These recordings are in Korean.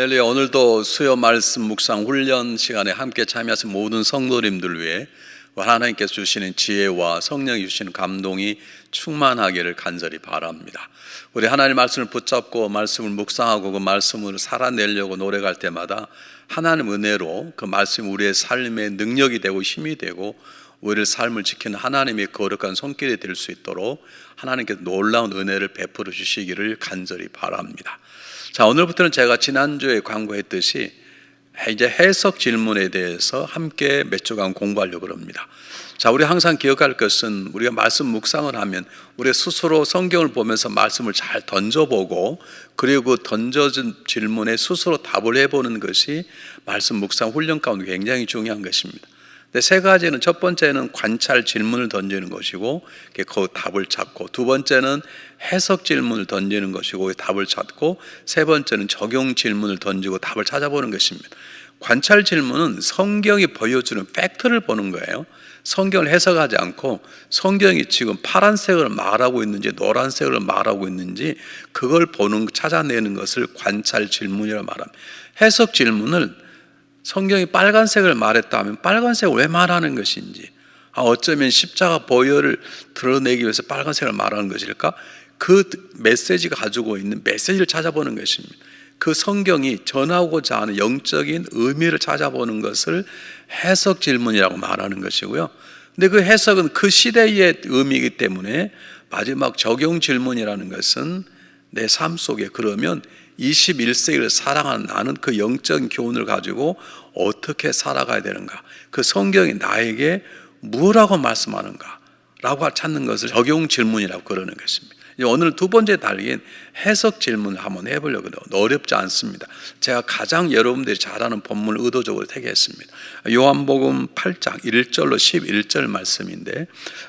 할렐루야. 오늘도 수요 말씀 묵상 훈련 시간에 함께 참여하신 모든 성도님들 위해 하나님께서 주시는 지혜와 성령이 주시는 감동이 충만하기를 간절히 바랍니다. 우리 하나님의 말씀을 붙잡고 말씀을 묵상하고 그 말씀을 살아내려고 노력할 때마다 하나님 은혜로 그 말씀이 우리의 삶의 능력이 되고 힘이 되고 우리의 삶을 지키는 하나님의 거룩한 손길이 될 수 있도록 하나님께서 놀라운 은혜를 베풀어 주시기를 간절히 바랍니다. 자, 오늘부터는 제가 지난주에 광고했듯이 이제 해석 질문에 대해서 함께 몇 주간 공부하려고 합니다. 자, 우리 항상 기억할 것은 우리가 말씀 묵상을 하면 우리 스스로 성경을 보면서 말씀을 잘 던져보고 그리고 그 던져진 질문에 스스로 답을 해보는 것이 말씀 묵상 훈련 가운데 굉장히 중요한 것입니다. 근데 세 가지는, 첫 번째는 관찰 질문을 던지는 것이고 그 답을 찾고, 두 번째는 해석 질문을 던지는 것이고 그 답을 찾고, 세 번째는 적용 질문을 던지고 답을 찾아보는 것입니다. 관찰 질문은 성경이 보여주는 팩트를 보는 거예요. 성경을 해석하지 않고 성경이 지금 파란색을 말하고 있는지 노란색을 말하고 있는지 그걸 찾아내는 것을 관찰 질문이라고 말합니다. 해석 질문을 성경이 빨간색을 말했다 하면 빨간색을 왜 말하는 것인지, 어쩌면 십자가 보혈을 드러내기 위해서 빨간색을 말하는 것일까? 그 메시지가 가지고 있는 메시지를 찾아보는 것입니다. 그 성경이 전하고자 하는 영적인 의미를 찾아보는 것을 해석 질문이라고 말하는 것이고요. 근데 그 해석은 그 시대의 의미이기 때문에 마지막 적용 질문이라는 것은 내 삶 속에 그러면 21세기를 살아가는 나는 그 영적인 교훈을 가지고 어떻게 살아가야 되는가, 그 성경이 나에게 뭐라고 말씀하는가 라고 찾는 것을 적용 질문이라고 그러는 것입니다. 오늘 두 번째 달린 해석 질문을 한번 해보려고 해요. 어렵지 않습니다. 제가 가장 여러분들이 잘하는 본문을 의도적으로 택했습니다. 요한복음 8장 1절로 11절 말씀인데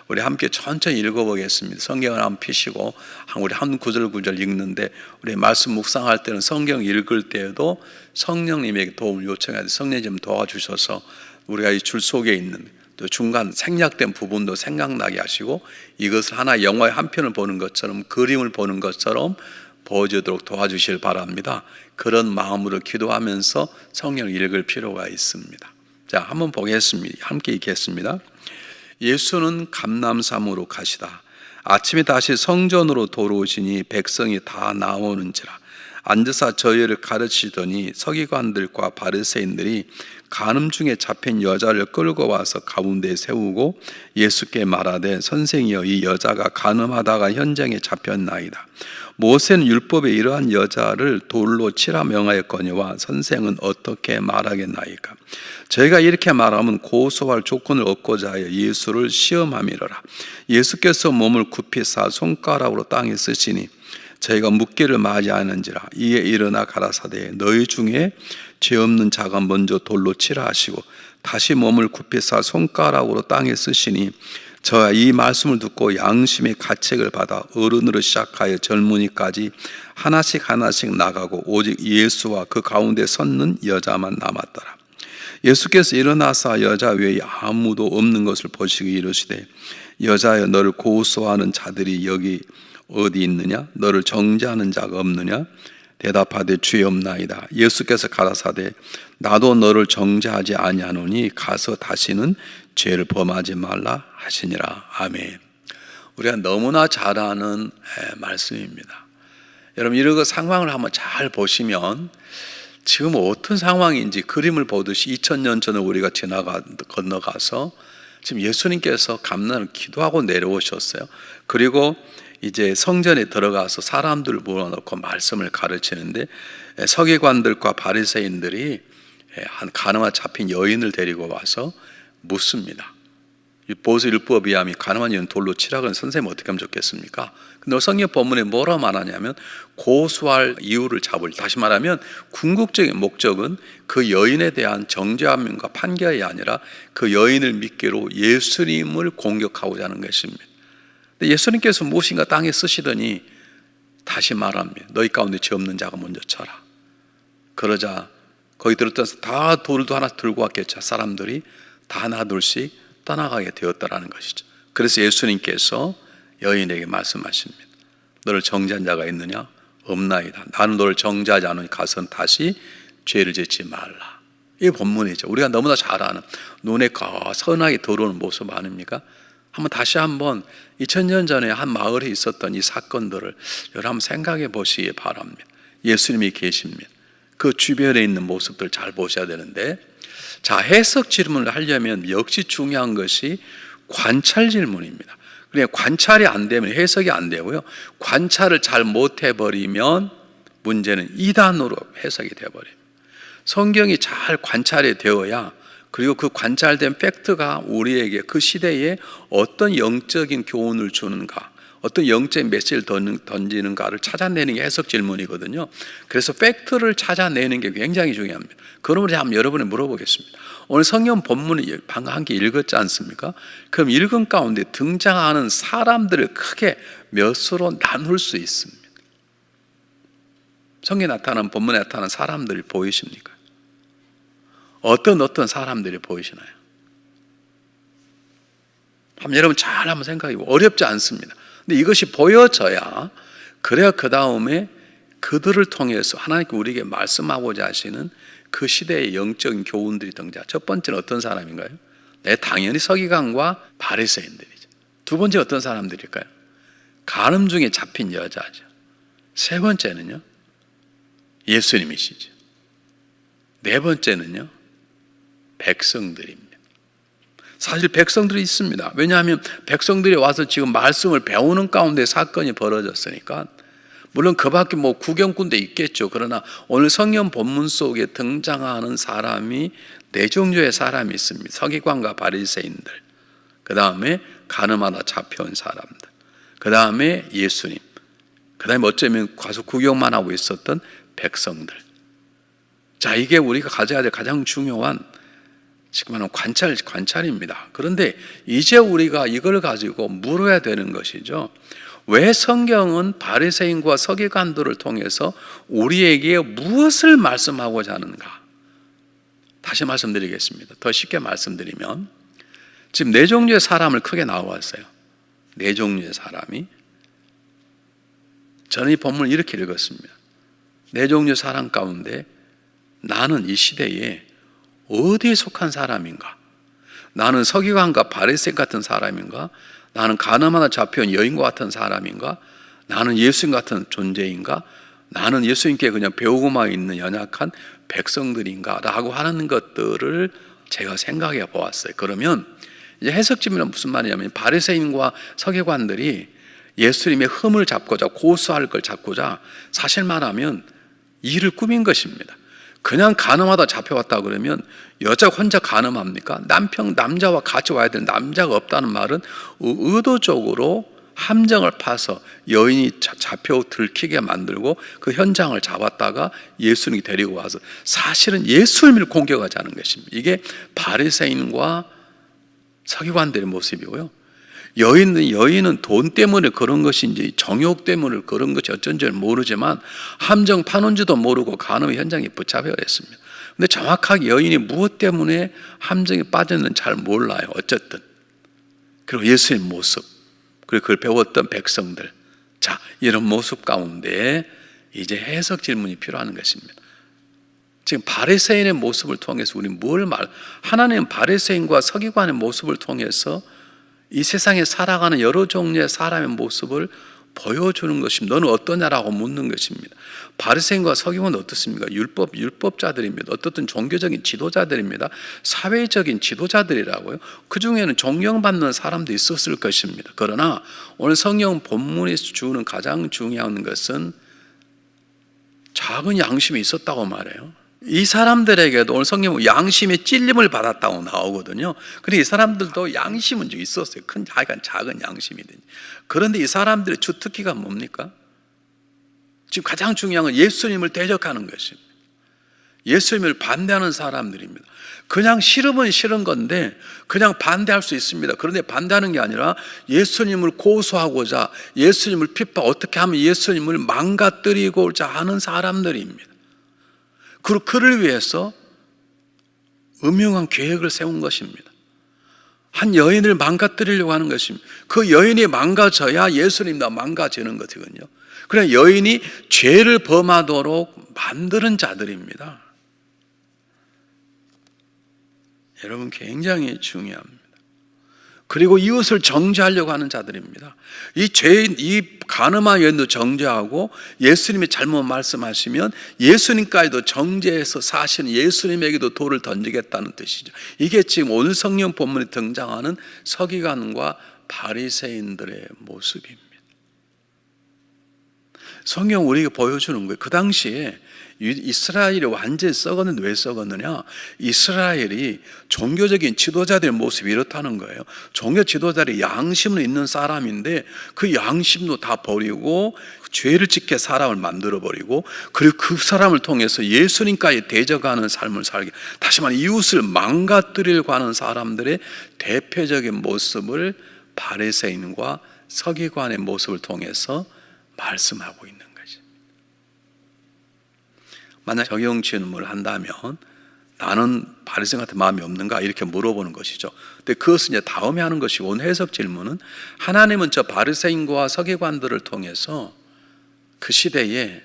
우리 함께 천천히 읽어보겠습니다. 성경을 한번 펴시고 우리 한 구절 구절 읽는데, 우리 말씀 묵상할 때는 성경 읽을 때에도 성령님에게 도움을 요청해야 돼. 성령님 좀 도와주셔서 우리가 이 줄 속에 있는 또 중간 생략된 부분도 생각나게 하시고 이것을 하나 영화의 한 편을 보는 것처럼, 그림을 보는 것처럼 보여주도록 도와주실 바랍니다. 그런 마음으로 기도하면서 성경을 읽을 필요가 있습니다. 자, 한번 보겠습니다. 함께 읽겠습니다. 예수는 감람산으로 가시다 아침에 다시 성전으로 돌아오시니 백성이 다 나오는지라. 앉으사 저희를 가르치더니 서기관들과 바리새인들이 간음 중에 잡힌 여자를 끌고 와서 가운데 세우고 예수께 말하되, 선생이여, 이 여자가 간음하다가 현장에 잡혔나이다. 모세는 율법에 이러한 여자를 돌로 치라 명하였거니와 선생은 어떻게 말하겠나이까? 저희가 이렇게 말하면 고소할 조건을 얻고자 하여 예수를 시험함이로라. 예수께서 몸을 굽히사 손가락으로 땅에 쓰시니 저희가 묻기를 맞이하는지라. 이에 일어나 가라사대, 너희 중에 죄 없는 자가 먼저 돌로 치라 하시고 다시 몸을 굽히사 손가락으로 땅에 쓰시니 저와 이 말씀을 듣고 양심의 가책을 받아 어른으로 시작하여 젊은이까지 하나씩 하나씩 나가고 오직 예수와 그 가운데 섰는 여자만 남았더라. 예수께서 일어나사 여자 외에 아무도 없는 것을 보시고 이르시되, 여자여, 너를 고소하는 자들이 여기 어디 있느냐? 너를 정죄하는 자가 없느냐? 대답하되 주여 없나이다. 예수께서 가라사대, 나도 너를 정죄하지 아니하노니 가서 다시는 죄를 범하지 말라 하시니라. 아멘. 우리가 너무나 잘 아는 말씀입니다. 여러분, 이런 상황을 한번 잘 보시면 지금 어떤 상황인지 그림을 보듯이 2000년 전에 우리가 건너가서 지금 예수님께서 감난을 기도하고 내려오셨어요. 그리고 이제 성전에 들어가서 사람들을 모아놓고 말씀을 가르치는데 서기관들과 바리새인들이 한 간음아 잡힌 여인을 데리고 와서 묻습니다. 모세 율법에 의하면 간음한 여인 돌로 치라고, 선생님 어떻게 하면 좋겠습니까? 근데 성경 본문에 뭐라고 말하냐면 고소할 이유를 잡을, 다시 말하면 궁극적인 목적은 그 여인에 대한 정죄함과 판결이 아니라 그 여인을 미끼로 예수님을 공격하고자 하는 것입니다. 예수님께서 무엇인가 땅에 쓰시더니 다시 말합니다. 너희 가운데 죄 없는 자가 먼저 쳐라. 그러자 거기 들었던 다 돌도 하나 들고 왔겠죠. 사람들이 다 하나 둘씩 떠나가게 되었다라는 것이죠. 그래서 예수님께서 여인에게 말씀하십니다. 너를 정죄한 자가 있느냐? 없나이다. 나는 너를 정죄하지 않으니 가서 다시 죄를 짓지 말라. 이 본문이죠. 우리가 너무나 잘 아는 눈에 선하게 들어오는 모습 아닙니까? 다시 한번 2000년 전에 한 마을에 있었던 이 사건들을 여러분 생각해 보시기 바랍니다. 예수님이 계십니다. 그 주변에 있는 모습들 잘 보셔야 되는데, 자, 해석 질문을 하려면 역시 중요한 것이 관찰 질문입니다. 그냥 관찰이 안 되면 해석이 안 되고요. 관찰을 잘 못 해버리면 문제는 이단으로 해석이 되어버립니다. 성경이 잘 관찰이 되어야, 그리고 그 관찰된 팩트가 우리에게 그 시대에 어떤 영적인 교훈을 주는가, 어떤 영적인 메시지를 던지는가를 찾아내는 게 해석 질문이거든요. 그래서 팩트를 찾아내는 게 굉장히 중요합니다. 그러므로 한번 여러분이 물어보겠습니다. 오늘 성경 본문을 방금 한 개 읽었지 않습니까? 그럼 읽은 가운데 등장하는 사람들을 크게 몇으로 나눌 수 있습니다. 성경에 나타난, 본문에 나타난 사람들이 보이십니까? 어떤 사람들이 보이시나요? 여러분 잘 한번 생각해 보고, 어렵지 않습니다. 근데 이것이 보여져야, 그래야 그 다음에 그들을 통해서 하나님께 우리에게 말씀하고자 하시는 그 시대의 영적인 교훈들이 등장. 첫 번째는 어떤 사람인가요? 네, 당연히 서기관과 바리새인들이죠. 두 번째 어떤 사람들일까요? 간음 중에 잡힌 여자죠. 세 번째는요, 예수님이시죠. 네 번째는요, 백성들입니다. 사실 백성들이 있습니다. 왜냐하면 백성들이 와서 지금 말씀을 배우는 가운데 사건이 벌어졌으니까, 물론 그 밖에 구경꾼도 있겠죠. 그러나 오늘 성경 본문 속에 등장하는 사람이 네 종류의 사람이 있습니다. 서기관과 바리새인들, 그 다음에 간음하다 잡혀온 사람들, 그 다음에 예수님, 그 다음에 어쩌면 가서 구경만 하고 있었던 백성들. 자, 이게 우리가 가져야 될 가장 중요한 지금 하는 관찰입니다. 그런데 이제 우리가 이걸 가지고 물어야 되는 것이죠. 왜 성경은 바리새인과 서기관들을 통해서 우리에게 무엇을 말씀하고자 하는가? 다시 말씀드리겠습니다. 더 쉽게 말씀드리면, 지금 네 종류의 사람을 크게 나와왔어요. 네 종류의 사람이. 저는 이 본문을 이렇게 읽었습니다. 네 종류의 사람 가운데 나는 이 시대에 어디에 속한 사람인가? 나는 서기관과 바리새인 같은 사람인가? 나는 간음하다 잡혀온 여인과 같은 사람인가? 나는 예수님 같은 존재인가? 나는 예수님께 그냥 배우고만 있는 연약한 백성들인가? 라고 하는 것들을 제가 생각해 보았어요. 그러면 이제 해석 질문은 무슨 말이냐면, 바리새인과 서기관들이 예수님의 흠을 잡고자, 고소할 걸 잡고자 사실 말하면 일을 꾸민 것입니다. 그냥 간음하다 잡혀왔다 그러면 여자가 혼자 간음합니까? 남자와 같이 와야 되는 남자가 없다는 말은 의도적으로 함정을 파서 여인이 잡혀 들키게 만들고 그 현장을 잡았다가 예수님이 데리고 와서 사실은 예수님을 공격하자는 것입니다. 이게 바리새인과 서기관들의 모습이고요. 여인은 돈 때문에 그런 것인지 정욕 때문에 그런 것이 어쩐지 모르지만 함정 파는지도 모르고 간음의 현장에 붙잡혀 있습니다. 근데 정확하게 여인이 무엇 때문에 함정에 빠졌는지 잘 몰라요. 어쨌든. 그리고 예수의 모습, 그리고 그걸 배웠던 백성들, 자, 이런 모습 가운데 이제 해석 질문이 필요한 것입니다. 지금 바리새인의 모습을 통해서 우리는 하나님은 바리새인과 서기관의 모습을 통해서 이 세상에 살아가는 여러 종류의 사람의 모습을 보여주는 것입니다. 너는 어떠냐라고 묻는 것입니다. 바리새인과 서기관은 어떻습니까? 율법자들입니다. 어떻든 종교적인 지도자들입니다. 사회적인 지도자들이라고요. 그 중에는 존경받는 사람도 있었을 것입니다. 그러나 오늘 성경 본문에서 주는 가장 중요한 것은 작은 양심이 있었다고 말해요. 이 사람들에게도 오늘 성경은 양심의 찔림을 받았다고 나오거든요. 그런데 이 사람들도 양심은 좀 있었어요. 작은 양심이든지. 그런데 이 사람들의 주특기가 뭡니까? 지금 가장 중요한 건 예수님을 대적하는 것입니다. 예수님을 반대하는 사람들입니다. 그냥 싫으면 싫은 건데 그냥 반대할 수 있습니다. 그런데 반대하는 게 아니라 예수님을 고소하고자, 예수님을 어떻게 하면 예수님을 망가뜨리고자 하는 사람들입니다. 그리고 그를 위해서 음흉한 계획을 세운 것입니다. 한 여인을 망가뜨리려고 하는 것입니다. 그 여인이 망가져야 예수님도 망가지는 거거든요. 그냥 여인이 죄를 범하도록 만드는 자들입니다. 여러분 굉장히 중요합니다. 그리고 이웃을 정죄하려고 하는 자들입니다. 이 가늠한 여인도 정죄하고 예수님이 잘못 말씀하시면 예수님까지도 정죄해서 사실은 예수님에게도 돌을 던지겠다는 뜻이죠. 이게 지금 오늘 성경 본문에 등장하는 서기관과 바리새인들의 모습입니다. 성경 우리에게 보여주는 거예요. 그 당시에 이스라엘이 완전히 썩었는데 왜 썩었느냐? 이스라엘이 종교적인 지도자들의 모습이 이렇다는 거예요. 종교 지도자들이 양심은 있는 사람인데 그 양심도 다 버리고 죄를 짓게 사람을 만들어버리고 그리고 그 사람을 통해서 예수님까지 대적하는 삶을 살게, 다시 말해 이웃을 망가뜨리려고 하는 사람들의 대표적인 모습을 바리새인과 서기관의 모습을 통해서 말씀하고 있는 거죠. 만약 적용 질문을 한다면 나는 바리새인 같은 마음이 없는가 이렇게 물어보는 것이죠. 근데 그것은 이제 다음에 하는 것이고, 오늘 해석 질문은 하나님은 저 바리새인과 서기관들을 통해서 그 시대에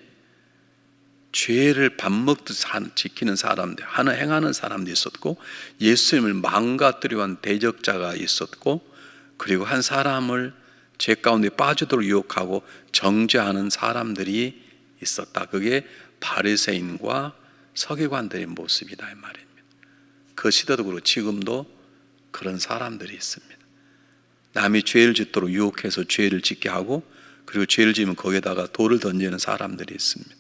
죄를 밥 먹듯 지키는 사람들, 행하는 사람도 있었고 예수님을 망가뜨리려 한 대적자가 있었고, 그리고 한 사람을 죄 가운데 빠지도록 유혹하고 정죄하는 사람들이 있었다. 그게 바리새인과 서기관들의 모습이다 이 말입니다. 그 시대도 그렇고 지금도 그런 사람들이 있습니다. 남이 죄를 짓도록 유혹해서 죄를 짓게 하고, 그리고 죄를 지으면 거기에다가 돌을 던지는 사람들이 있습니다.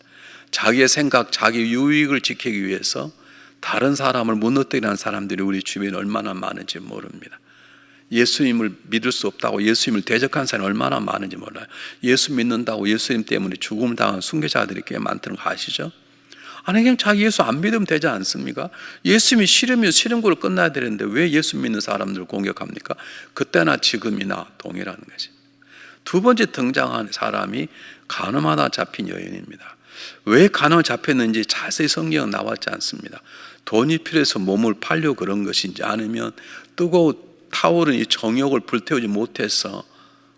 자기의 생각, 자기 유익을 지키기 위해서 다른 사람을 무너뜨리는 사람들이 우리 주변에 얼마나 많은지 모릅니다. 예수님을 믿을 수 없다고 예수님을 대적한 사람이 얼마나 많은지 몰라요. 예수 믿는다고 예수님 때문에 죽음을 당한 순교자들이 꽤 많다는 거 아시죠? 아니 그냥 자기 예수 안 믿으면 되지 않습니까? 예수님이 싫으면 싫은 걸로 끝나야 되는데 왜 예수 믿는 사람들을 공격합니까? 그때나 지금이나 동일한 것입니다. 두 번째 등장한 사람이 간음하다 잡힌 여인입니다. 왜 간음을 잡혔는지 자세히 성경은 나왔지 않습니다. 돈이 필요해서 몸을 팔려 그런 것인지, 아니면 뜨거운 타오른 이 정욕을 불태우지 못해서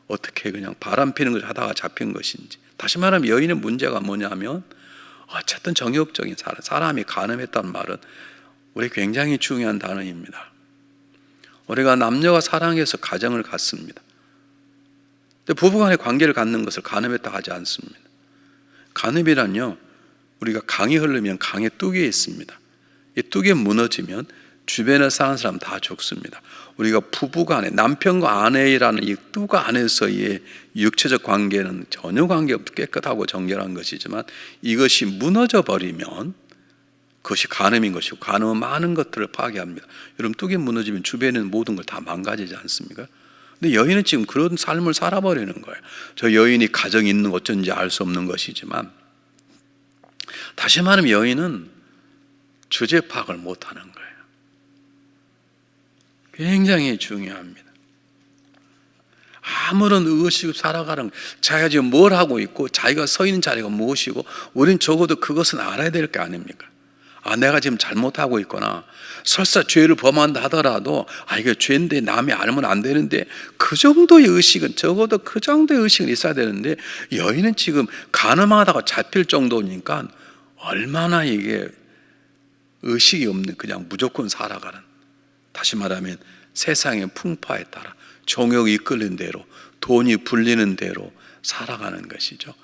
어떻게 그냥 바람 피는 걸 하다가 잡힌 것인지. 다시 말하면 여인의 문제가 뭐냐면 어쨌든 정욕적인 사람이 간음했다는 말은 우리 굉장히 중요한 단어입니다. 우리가 남녀가 사랑해서 가정을 갖습니다. 근데 부부간의 관계를 갖는 것을 간음했다 하지 않습니다. 간음이란요, 우리가 강이 흐르면 강의 뚜기에 있습니다. 이 뚜기에 무너지면 주변에 사는 사람 다 죽습니다. 우리가 부부간에 남편과 아내라는 이 뚜가 안에서의 육체적 관계는 전혀 관계없이 깨끗하고 정결한 것이지만, 이것이 무너져 버리면 그것이 간음인 것이고, 간음은 많은 것들을 파괴합니다. 여러분, 뚜기 무너지면 주변에 있는 모든 걸 다 망가지지 않습니까? 근데 여인은 지금 그런 삶을 살아버리는 거예요. 저 여인이 가정이 있는 어쩐지 알 수 없는 것이지만, 다시 말하면 여인은 주제 파악을 못하는 거예요. 굉장히 중요합니다. 아무런 의식 살아가는, 자기가 지금 뭘 하고 있고 자기가 서 있는 자리가 무엇이고, 우린 적어도 그것은 알아야 될 게 아닙니까? 내가 지금 잘못하고 있거나, 설사 죄를 범한다 하더라도 이게 죄인데 남이 알면 안 되는데, 그 정도의 의식은, 적어도 그 정도의 의식은 있어야 되는데, 여인은 지금 간음하다가 잡힐 정도니까 얼마나 이게 의식이 없는, 그냥 무조건 살아가는, 다시 말하면 세상의 풍파에 따라 정욕이 이끌린 대로, 돈이 불리는 대로 살아가는 것이죠.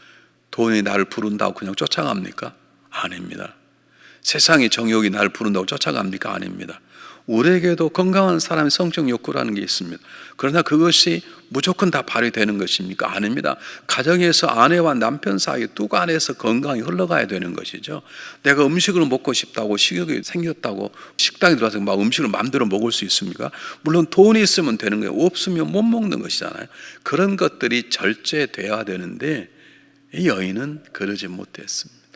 돈이 나를 부른다고 그냥 쫓아갑니까? 아닙니다. 세상의 정욕이 나를 부른다고 쫓아갑니까? 아닙니다. 우리에게도 건강한 사람의 성적 욕구라는 게 있습니다. 그러나 그것이 무조건 다 발휘되는 것입니까? 아닙니다. 가정에서 아내와 남편 사이 뚝 안에서 건강이 흘러가야 되는 것이죠. 내가 음식을 먹고 싶다고 식욕이 생겼다고 식당에 들어가서 막 음식을 마음대로 먹을 수 있습니까? 물론 돈이 있으면 되는 거예요. 없으면 못 먹는 것이잖아요. 그런 것들이 절제돼야 되는데 이 여인은 그러지 못했습니다.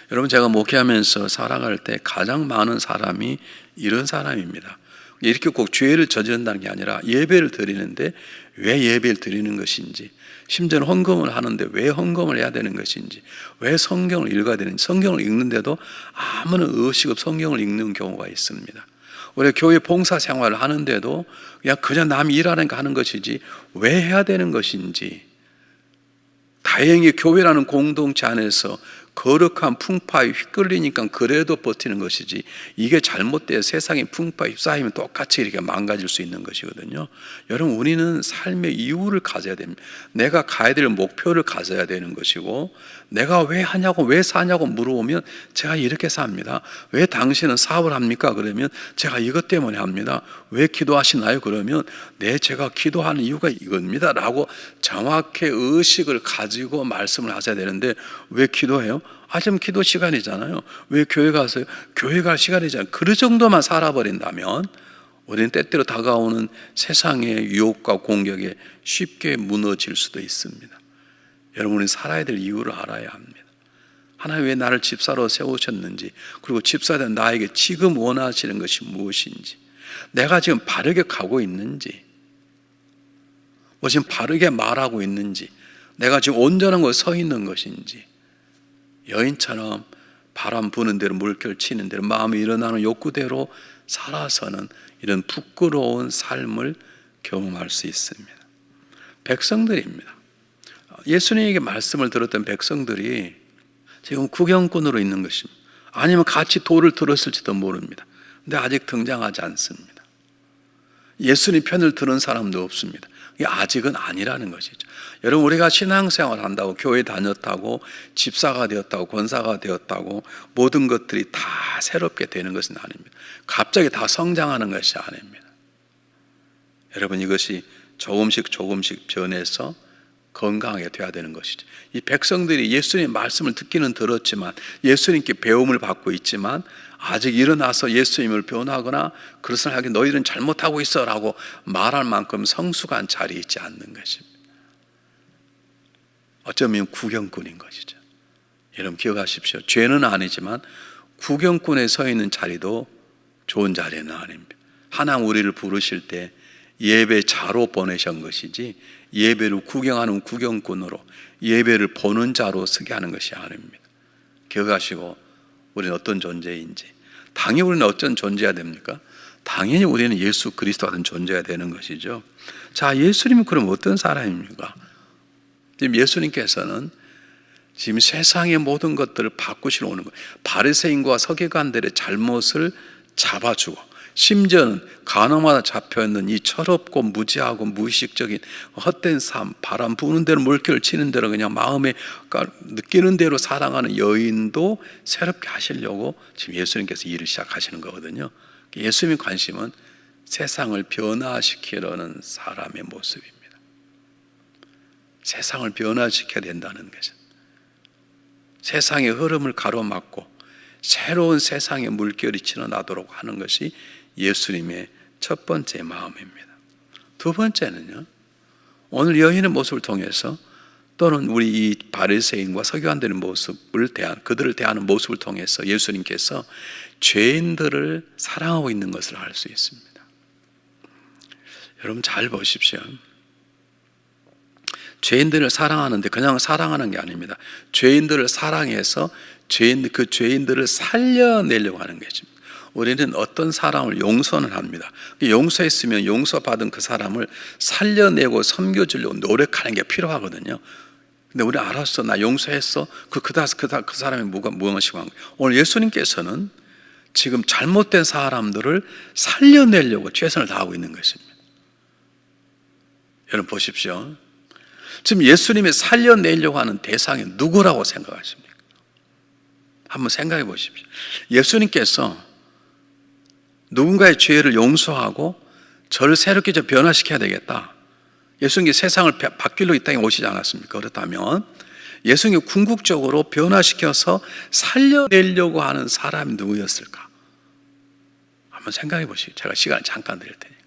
여러분, 제가 목회하면서 살아갈 때 가장 많은 사람이 이런 사람입니다. 이렇게 꼭 죄를 저지른다는 게 아니라 예배를 드리는데 왜 예배를 드리는 것인지, 심지어는 헌금을 하는데 왜 헌금을 해야 되는 것인지, 왜 성경을 읽어야 되는지, 성경을 읽는데도 아무런 의식 없이 성경을 읽는 경우가 있습니다. 우리가 교회 봉사 생활을 하는데도 그냥 남이 일하니까 하는 것이지 왜 해야 되는 것인지, 다행히 교회라는 공동체 안에서 거룩한 풍파에 휘끌리니까 그래도 버티는 것이지, 이게 잘못되어 세상의 풍파에 휩싸이면 똑같이 이렇게 망가질 수 있는 것이거든요. 여러분, 우리는 삶의 이유를 가져야 됩니다. 내가 가야 될 목표를 가져야 되는 것이고, 내가 왜 하냐고, 왜 사냐고 물어보면 제가 이렇게 삽니다. 왜 당신은 사업을 합니까? 그러면 제가 이것 때문에 합니다. 왜 기도하시나요? 그러면 제가 기도하는 이유가 이겁니다 라고 정확히 의식을 가지고 말씀을 하셔야 되는데, 왜 기도해요? 지금 기도 시간이잖아요. 왜 교회 가세요? 교회 갈 시간이잖아요. 그 정도만 살아버린다면 우리는 때때로 다가오는 세상의 유혹과 공격에 쉽게 무너질 수도 있습니다. 여러분이 살아야 될 이유를 알아야 합니다. 하나님 왜 나를 집사로 세우셨는지, 그리고 집사된 나에게 지금 원하시는 것이 무엇인지, 내가 지금 바르게 가고 있는지, 지금 바르게 말하고 있는지, 내가 지금 온전한 곳에 서 있는 것인지, 여인처럼 바람 부는 대로 물결 치는 대로 마음이 일어나는 욕구대로 살아서는 이런 부끄러운 삶을 경험할 수 있습니다. 백성들입니다. 예수님에게 말씀을 들었던 백성들이 지금 구경꾼으로 있는 것입니다. 아니면 같이 도를 들었을지도 모릅니다. 근데 아직 등장하지 않습니다. 예수님 편을 들은 사람도 없습니다. 이게 아직은 아니라는 것이죠. 여러분, 우리가 신앙생활 한다고, 교회 다녔다고, 집사가 되었다고, 권사가 되었다고 모든 것들이 다 새롭게 되는 것은 아닙니다. 갑자기 다 성장하는 것이 아닙니다. 여러분, 이것이 조금씩 변해서 건강하게 돼야 되는 것이죠. 이 백성들이 예수님의 말씀을 듣기는 들었지만, 예수님께 배움을 받고 있지만, 아직 일어나서 예수님을 변하거나 그것을 하기 너희들은 잘못하고 있어 라고 말할 만큼 성숙한 자리에 있지 않는 것입니다. 어쩌면 구경꾼인 것이죠. 여러분, 기억하십시오. 죄는 아니지만 구경꾼에 서 있는 자리도 좋은 자리는 아닙니다. 하나님 우리를 부르실 때 예배자로 보내신 것이지, 예배를 구경하는 구경꾼으로, 예배를 보는 자로 서게 하는 것이 아닙니다. 기억하시고, 우리는 어떤 존재인지. 당연히 우리는 어떤 존재가 됩니까? 당연히 우리는 예수 그리스도 같은 존재가 되는 것이죠. 자, 예수님은 그럼 어떤 사람입니까? 지금 예수님께서는 지금 세상의 모든 것들을 바꾸시러 오는 거예요. 바리새인과 서기관들의 잘못을 잡아주고, 심지어는 간호마다 잡혀있는 이 철없고 무지하고 무의식적인 헛된 삶, 바람 부는 대로 물결 치는 대로 그냥 마음에 느끼는 대로 사랑하는 여인도 새롭게 하시려고 지금 예수님께서 일을 시작하시는 거거든요. 예수님의 관심은 세상을 변화시키려는 사람의 모습입니다. 세상을 변화시켜야 된다는 것은, 세상의 흐름을 가로막고 새로운 세상의 물결이 치러나도록 하는 것이 예수님의 첫 번째 마음입니다. 두 번째는요, 오늘 여인의 모습을 통해서, 또는 우리 이 바리새인과 서기관들의 모습을 그들을 대하는 모습을 통해서 예수님께서 죄인들을 사랑하고 있는 것을 알 수 있습니다. 여러분, 잘 보십시오. 죄인들을 사랑하는데 그냥 사랑하는 게 아닙니다. 죄인들을 사랑해서 그 죄인들을 살려내려고 하는 것입니다. 우리는 어떤 사람을 용서는 합니다. 용서했으면 용서받은 그 사람을 살려내고 섬겨주려고 노력하는 게 필요하거든요. 근데 우리 알았어, 나 용서했어, 그 사람이 무엇이고 한 거예요. 오늘 예수님께서는 지금 잘못된 사람들을 살려내려고 최선을 다하고 있는 것입니다. 여러분 보십시오. 지금 예수님이 살려내려고 하는 대상이 누구라고 생각하십니까? 한번 생각해 보십시오. 예수님께서 누군가의 죄를 용서하고 저를 새롭게 변화시켜야 되겠다. 예수님이 세상을 바뀌려고 이 땅에 오시지 않았습니까? 그렇다면 예수님이 궁극적으로 변화시켜서 살려내려고 하는 사람이 누구였을까? 한번 생각해 보시죠. 제가 시간을 잠깐 드릴 테니까.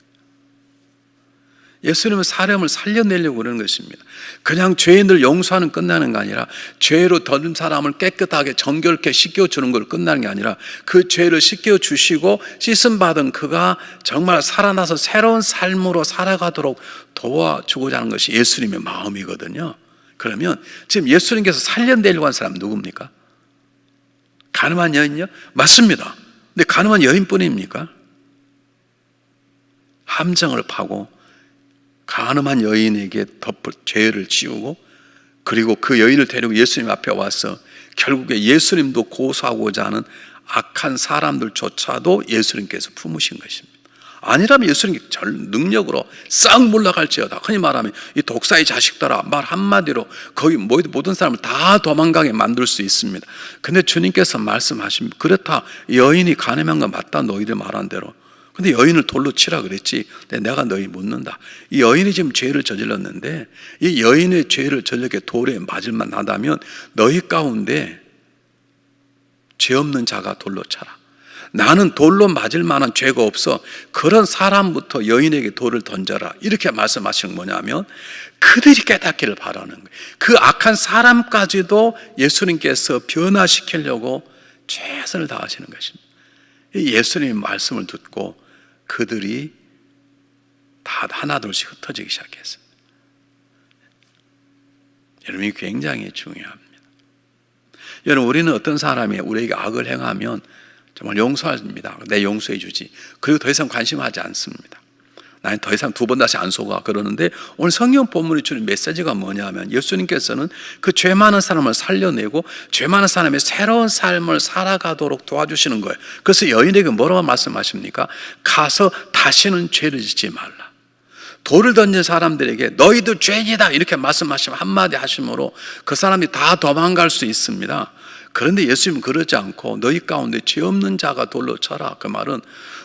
예수님은 사람을 살려내려고 그러는 것입니다. 그냥 죄인들 용서하는 끝나는 게 아니라, 죄로 든 사람을 깨끗하게 정결케 씻겨주는 걸 끝나는 게 아니라, 그 죄를 씻겨주시고 씻음받은 그가 정말 살아나서 새로운 삶으로 살아가도록 도와주고자 하는 것이 예수님의 마음이거든요. 그러면 지금 예수님께서 살려내려고 하는 사람은 누굽니까? 가늠한 여인요? 맞습니다. 근데 가늠한 여인뿐입니까? 함정을 파고 가늠한 여인에게 죄를 지우고 그리고 그 여인을 데리고 예수님 앞에 와서 결국에 예수님도 고소하고자 하는 악한 사람들조차도 예수님께서 품으신 것입니다. 아니라면 예수님께 능력으로 싹 물러갈지어다. 흔히 말하면 이 독사의 자식들아, 말 한마디로 거기 모든 사람을 다 도망가게 만들 수 있습니다. 근데 주님께서 말씀하십니다. 그렇다, 여인이 간음한 건 맞다, 너희들 말한 대로. 근데 여인을 돌로 치라 그랬지. 내가 너희 묻는다. 이 여인이 지금 죄를 저질렀는데 이 여인의 죄를 저렇게 돌에 맞을만 하다면 너희 가운데 죄 없는 자가 돌로 쳐라. 나는 돌로 맞을 만한 죄가 없어. 그런 사람부터 여인에게 돌을 던져라. 이렇게 말씀하시는 뭐냐면 그들이 깨닫기를 바라는 거예요. 그 악한 사람까지도 예수님께서 변화시키려고 최선을 다하시는 것입니다. 예수님의 말씀을 듣고 그들이 다 하나둘씩 흩어지기 시작했습니다. 여러분, 이 굉장히 중요합니다. 여러분, 우리는 어떤 사람이 우리에게 악을 행하면 정말 용서합니다. 내 용서해 주지. 그리고 더 이상 관심하지 않습니다. 나는 더 이상 두 번 다시 안 속아. 그러는데 오늘 성경 본문이 주는 메시지가 뭐냐면 예수님께서는 그 죄 많은 사람을 살려내고 죄 많은 사람의 새로운 삶을 살아가도록 도와주시는 거예요. 그래서 여인에게 뭐라고 말씀하십니까? 가서 다시는 죄를 짓지 말라. 돌을 던진 사람들에게 너희도 죄인이다 이렇게 말씀하시면 한마디 하심으로 그 사람이 다 도망갈 수 있습니다. 그런데 예수님은 그러지 않고 너희 가운데 죄 없는 자가 돌로 쳐라. 그 말은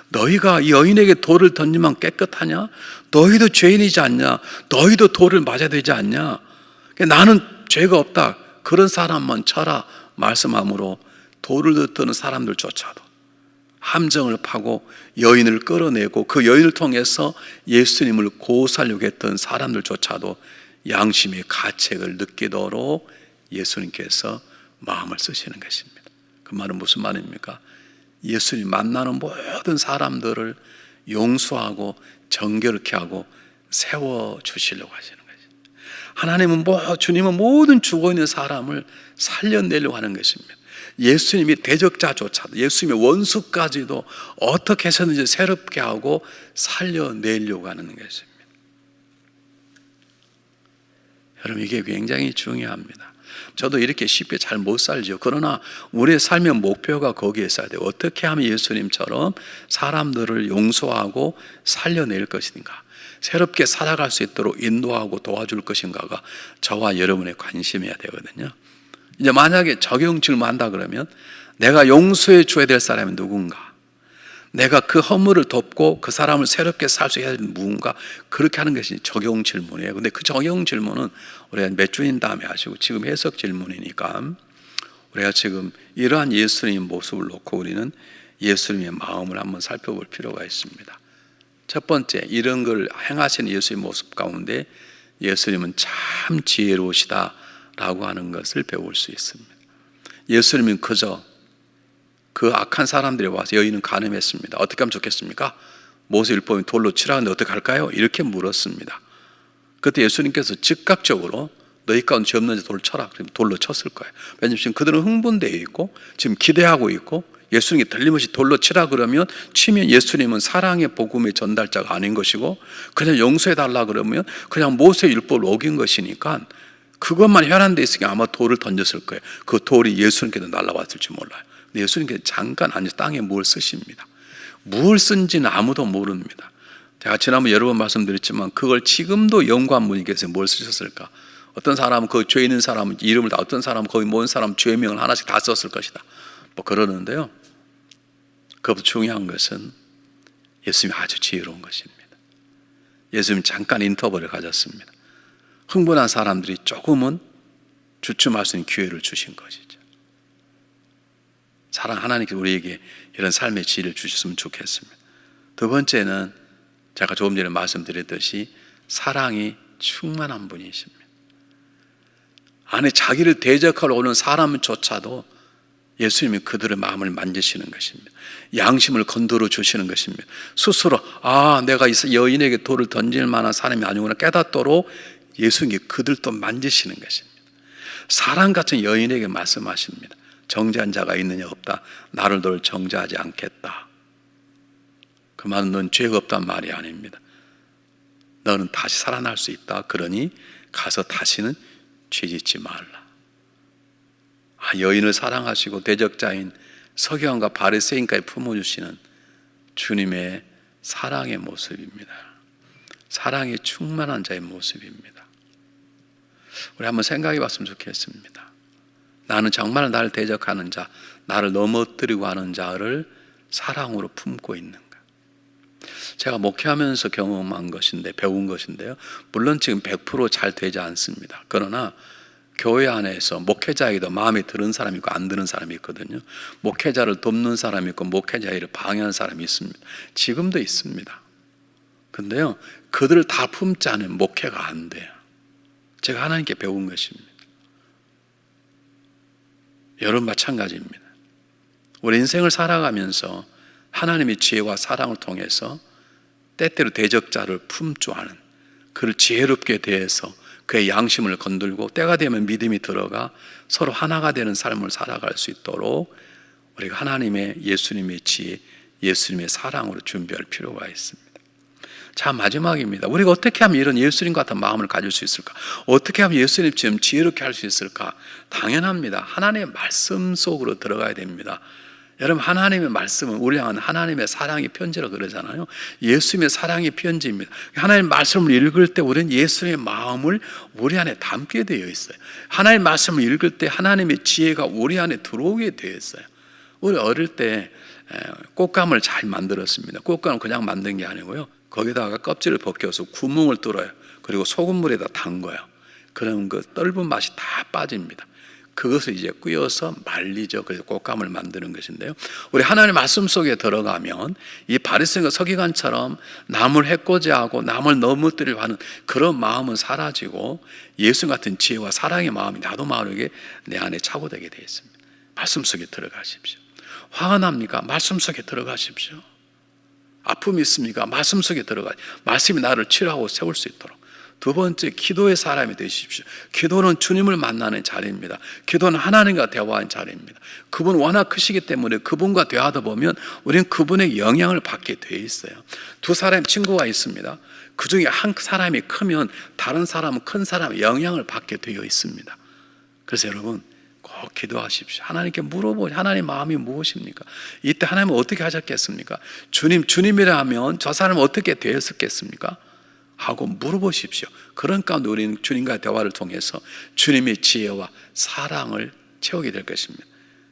너희가 이 여인에게 돌을 던지면 깨끗하냐? 너희도 죄인이지 않냐? 너희도 돌을 맞아야 되지 않냐? 나는 죄가 없다. 그런 사람만 쳐라 말씀함으로 돌을 드는 사람들조차도 함정을 파고 여인을 끌어내고 그 여인을 통해서 예수님을 고소하려고 했던 사람들조차도 양심의 가책을 느끼도록 예수님께서 마음을 쓰시는 것입니다. 그 말은 무슨 말입니까? 예수님 만나는 모든 사람들을 용서하고 정결케 하고 세워주시려고 하시는 것입니다. 주님은 모든 죽어있는 사람을 살려내려고 하는 것입니다. 예수님이 대적자조차도 예수님의 원수까지도 어떻게 해서든지 새롭게 하고 살려내려고 하는 것입니다. 여러분, 이게 굉장히 중요합니다. 저도 이렇게 쉽게 잘 못 살죠. 그러나 우리의 삶의 목표가 거기에 있어야 돼요. 어떻게 하면 예수님처럼 사람들을 용서하고 살려낼 것인가, 새롭게 살아갈 수 있도록 인도하고 도와줄 것인가가 저와 여러분의 관심이어야 되거든요. 이제 만약에 적용 질문한다 그러면 내가 용서해 줘야 될 사람이 누군가, 내가 그 허물을 덮고 그 사람을 새롭게 살 수 해야 되는 누군가, 그렇게 하는 것이 적용 질문이에요. 근데 그 적용 질문은 우리가 몇 주인 다음에 하시고 지금 해석 질문이니까 우리가 지금 이러한 예수님의 모습을 놓고 우리는 예수님의 마음을 한번 살펴볼 필요가 있습니다. 첫 번째, 이런 걸 행하시는 예수님의 모습 가운데 예수님은 참 지혜로우시다라고 하는 것을 배울 수 있습니다. 예수님은 그저 그 악한 사람들이 와서 여인은 간음했습니다. 어떻게 하면 좋겠습니까? 모세율법이 돌로 치라는데 어떻게 할까요? 이렇게 물었습니다. 그때 예수님께서 즉각적으로 너희 가운데 죄 없는 자 돌을 쳐라. 그럼 돌로 쳤을 거예요. 왜냐하면 지금 그들은 흥분되어 있고 지금 기대하고 있고 예수님이 들림없이 돌로 치라 그러면 치면 예수님은 사랑의 복음의 전달자가 아닌 것이고 그냥 용서해달라 그러면 그냥 모세율법을 어긴 것이니까 그것만 혈안되어 있으니까 아마 돌을 던졌을 거예요. 그 돌이 예수님께도 날아왔을지 몰라요. 근데 예수님께서 잠깐 앉아서 땅에 뭘 쓰십니다. 뭘 쓴지는 아무도 모릅니다. 제가 지난번 여러 번 말씀드렸지만 그걸 지금도 연구한 분이 계세요. 뭘 쓰셨을까? 어떤 사람은 그 죄 있는 사람은 이름을 다, 어떤 사람은 거기 모은 사람 죄명을 하나씩 다 썼을 것이다. 뭐 그러는데요. 그것보다 중요한 것은 예수님이 아주 지혜로운 것입니다. 예수님이 잠깐 인터벌을 가졌습니다. 흥분한 사람들이 조금은 주춤할 수 있는 기회를 주신 것이죠. 사랑 하나님께서 우리에게 이런 삶의 지혜를 주셨으면 좋겠습니다. 두 번째는 제가 조금 전에 말씀드렸듯이 사랑이 충만한 분이십니다. 안에 자기를 대적하러 오는 사람조차도 예수님이 그들의 마음을 만지시는 것입니다. 양심을 건드려 주시는 것입니다. 스스로 내가 이 여인에게 돌을 던질 만한 사람이 아니구나 깨닫도록 예수님이 그들도 만지시는 것입니다. 사랑 같은 여인에게 말씀하십니다. 정죄한 자가 있느냐 없다. 나를 널 정죄하지 않겠다. 그 말은 넌 죄가 없단 말이 아닙니다. 너는 다시 살아날 수 있다. 그러니 가서 다시는 죄짓지 말라. 여인을 사랑하시고 대적자인 서기관과 바리새인까지 품어주시는 주님의 사랑의 모습입니다. 사랑이 충만한 자의 모습입니다. 우리 한번 생각해 봤으면 좋겠습니다. 나는 정말 나를 대적하는 자, 나를 넘어뜨리고 하는 자를 사랑으로 품고 있는가? 제가 목회하면서 경험한 것인데, 배운 것인데요, 물론 지금 100% 잘 되지 않습니다. 그러나 교회 안에서 목회자에게도 마음에 드는 사람이 있고 안 드는 사람이 있거든요. 목회자를 돕는 사람이 있고 목회자 일을 방해하는 사람이 있습니다. 지금도 있습니다. 근데요, 그들을 다 품지 않으면 목회가 안 돼요. 제가 하나님께 배운 것입니다. 여러분 마찬가지입니다. 우리 인생을 살아가면서 하나님의 지혜와 사랑을 통해서 때때로 대적자를 품주하는, 그를 지혜롭게 대해서 그의 양심을 건들고 때가 되면 믿음이 들어가 서로 하나가 되는 삶을 살아갈 수 있도록 우리가 하나님의 예수님의 지혜, 예수님의 사랑으로 준비할 필요가 있습니다. 자, 마지막입니다. 우리가 어떻게 하면 이런 예수님 같은 마음을 가질 수 있을까? 어떻게 하면 예수님처럼 지혜롭게 할 수 있을까? 당연합니다. 하나님의 말씀 속으로 들어가야 됩니다. 여러분, 하나님의 말씀은 우리 향한 하나님의 사랑의 편지라고 그러잖아요. 예수님의 사랑의 편지입니다. 하나님의 말씀을 읽을 때 우리는 예수님의 마음을 우리 안에 담게 되어 있어요. 하나님의 말씀을 읽을 때 하나님의 지혜가 우리 안에 들어오게 되어 있어요. 우리 어릴 때 꽃감을 잘 만들었습니다. 꽃감을 그냥 만든 게 아니고요, 거기다가 껍질을 벗겨서 구멍을 뚫어요. 그리고 소금물에다 담궈요. 그러면 그 떫은 맛이 다 빠집니다. 그것을 이제 꿰어서 말리죠. 그래서 꽃감을 만드는 것인데요, 우리 하나님의 말씀 속에 들어가면 이 바리새인과 서기관처럼 남을 해코지하고 남을 넘어뜨리려 하는 그런 마음은 사라지고 예수 같은 지혜와 사랑의 마음이 나도 모르게 내 안에 착오되게 되어 있습니다. 말씀 속에 들어가십시오. 화가 납니까? 말씀 속에 들어가십시오. 아픔이 있습니까? 말씀 속에 들어가, 말씀이 나를 치료하고 세울 수 있도록. 두 번째, 기도의 사람이 되십시오. 기도는 주님을 만나는 자리입니다. 기도는 하나님과 대화하는 자리입니다. 그분 워낙 크시기 때문에 그분과 대화하다 보면 우리는 그분의 영향을 받게 되어 있어요. 두 사람 친구가 있습니다. 그 중에 한 사람이 크면 다른 사람은 큰 사람의 영향을 받게 되어 있습니다. 그래서 여러분, 꼭 기도하십시오. 하나님께 물어보죠. 하나님 마음이 무엇입니까? 이때 하나님은 어떻게 하셨겠습니까? 주님이라 하면 저 사람은 어떻게 되었겠습니까? 하고 물어보십시오. 그런 가운데 우리는 주님과의 대화를 통해서 주님의 지혜와 사랑을 채우게 될 것입니다.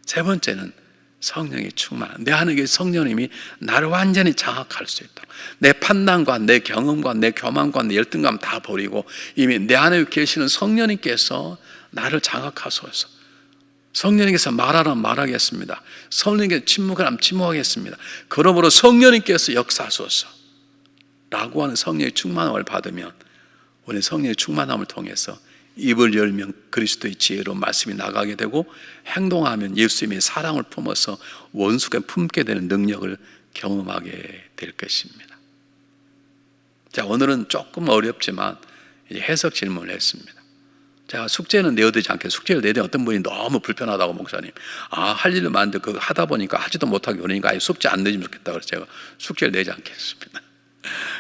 세 번째는 성령의 충만. 내 안에 계신 성령님이 나를 완전히 장악할 수 있도록, 내 판단과 내 경험과 내 교만과 내 열등감 다 버리고 이미 내 안에 계시는 성령님께서 나를 장악하소서. 성령님께서 말하라면 말하겠습니다. 성령님께서 침묵하라면 침묵하겠습니다. 그러므로 성령님께서 역사하소서 라고 하는 성령의 충만함을 받으면 우리 성령의 충만함을 통해서 입을 열면 그리스도의 지혜로 말씀이 나가게 되고, 행동하면 예수님의 사랑을 품어서 원수가 품게 되는 능력을 경험하게 될 것입니다. 자, 오늘은 조금 어렵지만 이제 해석 질문을 했습니다. 제가 숙제는 내어드리지 않겠어요. 숙제를 내더니 어떤 분이 너무 불편하다고, 목사님, 할 일을 많은데 그거 하다 보니까 하지도 못하게 그러니까 아예 숙제 안 내주면 좋겠다. 그래서 제가 숙제를 내지 않겠습니다.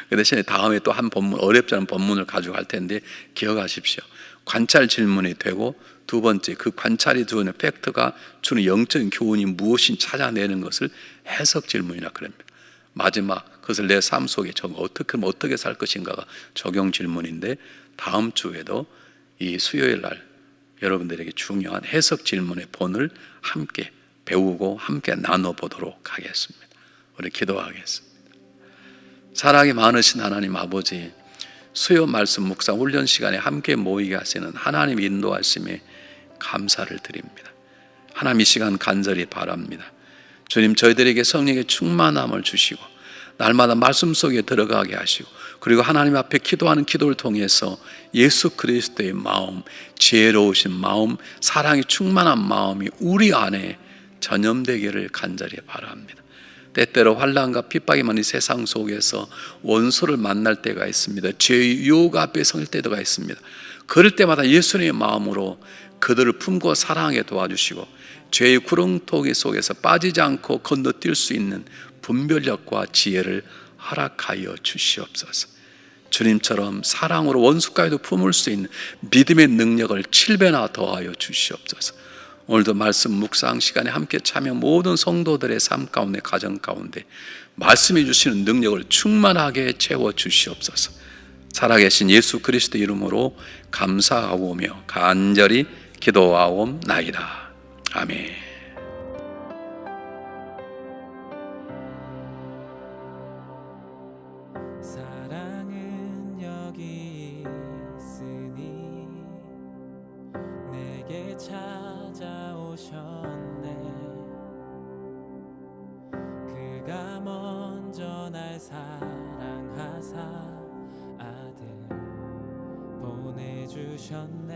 그 대신에 다음에 또 한 본문, 어렵지 않은 본문을 가지고 할 텐데 기억하십시오. 관찰 질문이 되고, 두 번째, 그 관찰이 주는 팩트가 주는 영적인 교훈이 무엇인지 찾아내는 것을 해석 질문이라 그럽니다. 마지막, 그것을 내 삶 속에 어떻게 살 것인가가 적용 질문인데, 다음 주에도 이 수요일 날 여러분들에게 중요한 해석 질문의 본을 함께 배우고 함께 나눠보도록 하겠습니다. 우리 기도하겠습니다. 사랑이 많으신 하나님 아버지, 수요 말씀 묵상 훈련 시간에 함께 모이게 하시는 하나님 인도하심에 감사를 드립니다. 하나님, 이 시간 간절히 바랍니다. 주님, 저희들에게 성령의 충만함을 주시고 날마다 말씀 속에 들어가게 하시고, 그리고 하나님 앞에 기도하는 기도를 통해서 예수 그리스도의 마음, 지혜로우신 마음, 사랑이 충만한 마음이 우리 안에 전염되기를 간절히 바랍니다. 때때로 환난과 핍박이 많은 세상 속에서 원수를 만날 때가 있습니다. 죄의 유혹 앞에 설 때가 있습니다. 그럴 때마다 예수님의 마음으로 그들을 품고 사랑하게 도와주시고, 죄의 구렁텅이 속에서 빠지지 않고 건너뛸 수 있는 분별력과 지혜를 허락하여 주시옵소서. 주님처럼 사랑으로 원수까지도 품을 수 있는 믿음의 능력을 7배나 더하여 주시옵소서. 오늘도 말씀 묵상 시간에 함께 참여 모든 성도들의 삶 가운데, 가정 가운데 말씀해 주시는 능력을 충만하게 채워 주시옵소서. 살아계신 예수 그리스도 이름으로 감사하오며 간절히 기도하옵나이다. 아멘. 사랑은 여기 있으니 내게 찾아오셨네. 그가 먼저 날 사랑하사 아들 보내주셨네.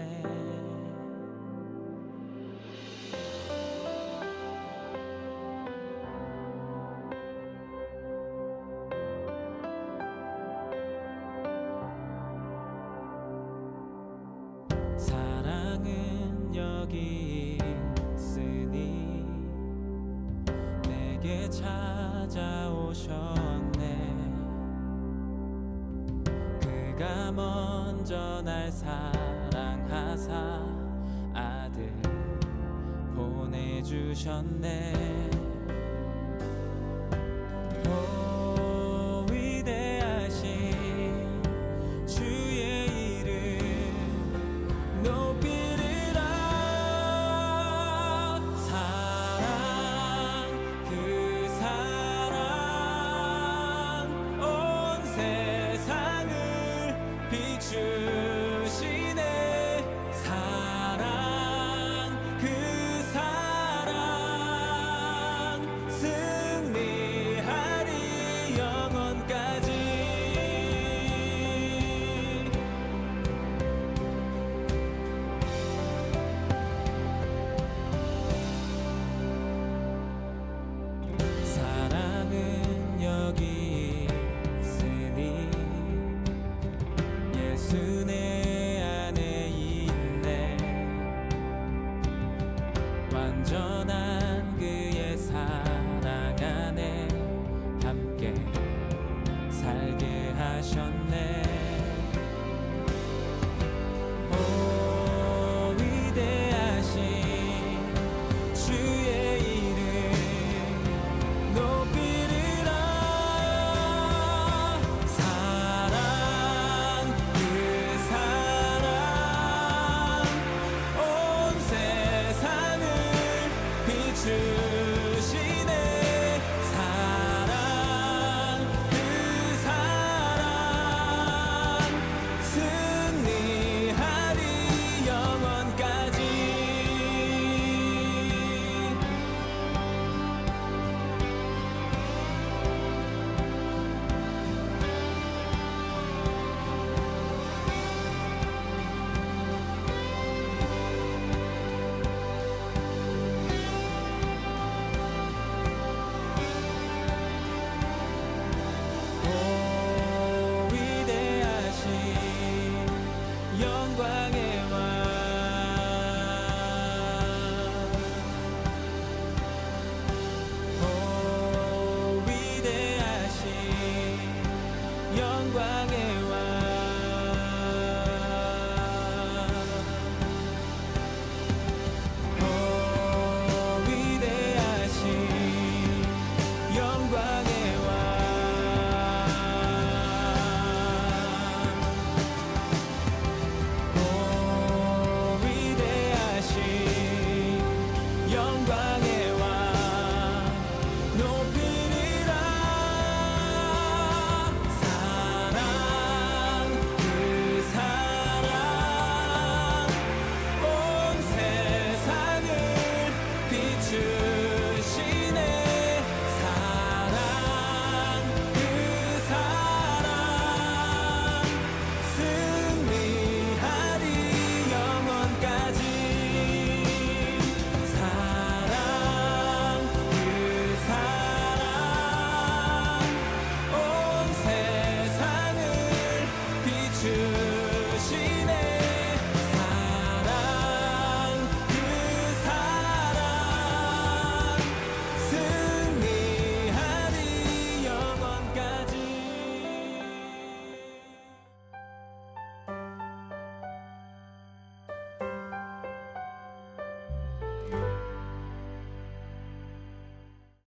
사랑은 여기 있으니 내게 찾아오셨네. 그가 먼저 날 사랑하사 아들 보내주셨네. 오 위대하신 주의 이름 높이리라. 사랑 그 사랑 온 세상을 비추시네. 사랑 그 사랑 승리하리 영원까지. 사랑은 여기 있으니 예수 내 안에 있네. 완전한 그의 사랑 안에 함께 살게 하셨네. 오 위대하신 주의 이름 높이리라. 사랑 그 사랑 온 세상을 비추시네. 사랑 그 사랑 승리하리 영원까지. 오 위대하신 영광의 왕. 오 위대하신 영광의 왕.